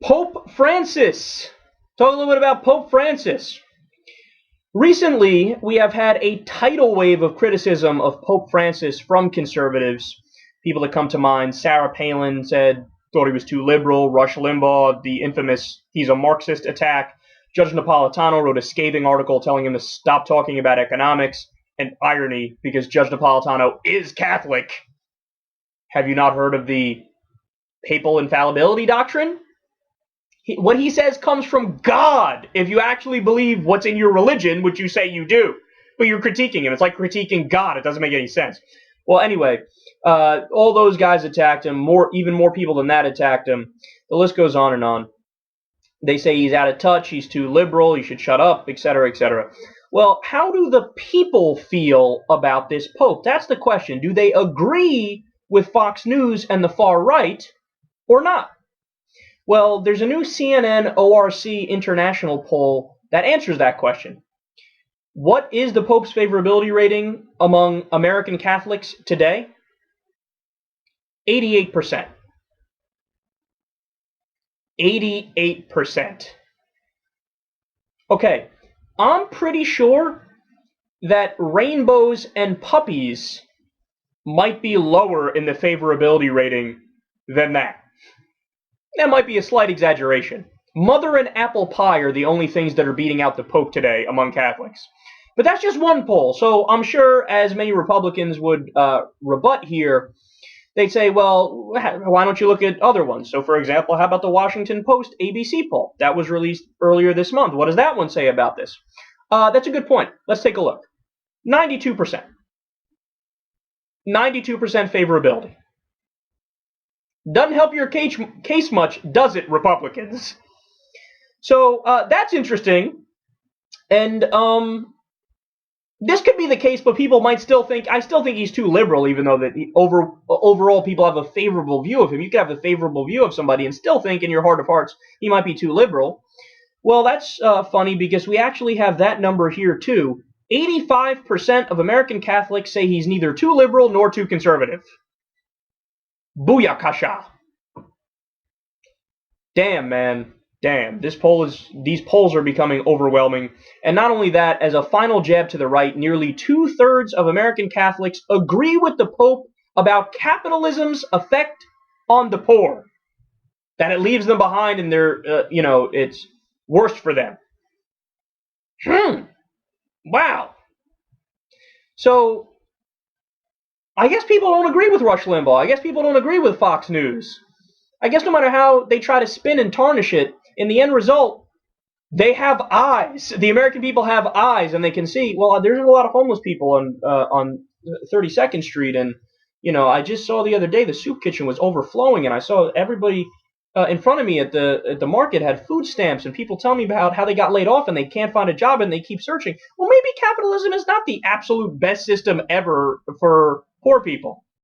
Pope Francis. Talk a little bit about Pope Francis. Recently, we have had a tidal wave of criticism of Pope Francis from conservatives. People that come to mind, Sarah Palin thought he was too liberal. Rush Limbaugh, the infamous "he's a Marxist" attack. Judge Napolitano wrote a scathing article telling him to stop talking about economics. And irony, because Judge Napolitano is Catholic. Have you not heard of the papal infallibility doctrine? What he says comes from God, if you actually believe what's in your religion, which you say you do. But you're critiquing him. It's like critiquing God. It doesn't make any sense. Well, anyway, all those guys attacked him. Even more people than that attacked him. The list goes on and on. They say he's out of touch, he's too liberal, he should shut up, etc., etc. Well, how do the people feel about this Pope? That's the question. Do they agree with Fox News and the far right or not? Well, there's a new CNN ORC International poll that answers that question. What is the Pope's favorability rating among American Catholics today? 88%. 88%. Okay, I'm pretty sure that rainbows and puppies might be lower in the favorability rating than that. That might be a slight exaggeration. Mother and apple pie are the only things that are beating out the Pope today among Catholics. But that's just one poll, so I'm sure as many Republicans would rebut here, they'd say, well, why don't you look at other ones? So, for example, how about the Washington Post ABC poll? That was released earlier this month. What does that one say about this? That's a good point. Let's take a look. 92%. 92% favorability. Doesn't help your case much, does it, Republicans? So that's interesting. And this could be the case, but people might still think, I still think he's too liberal, even though that overall people have a favorable view of him. You could have a favorable view of somebody and still think in your heart of hearts he might be too liberal. Well, that's funny because we actually have that number here too. 85% of American Catholics say he's neither too liberal nor too conservative. Booyakasha. Damn, man. Damn. These polls are becoming overwhelming. And not only that, as a final jab to the right, nearly 2/3 of American Catholics agree with the Pope about capitalism's effect on the poor. That it leaves them behind and it's worse for them. Wow. So, I guess people don't agree with Rush Limbaugh. I guess people don't agree with Fox News. I guess no matter how they try to spin and tarnish it, in the end result, they have eyes. The American people have eyes, and they can see, well, there's a lot of homeless people on 32nd Street, and, I just saw the other day the soup kitchen was overflowing, and I saw everybody in front of me at the market had food stamps, and people tell me about how they got laid off and they can't find a job and they keep searching. Well, maybe capitalism is not the absolute best system ever for poor people.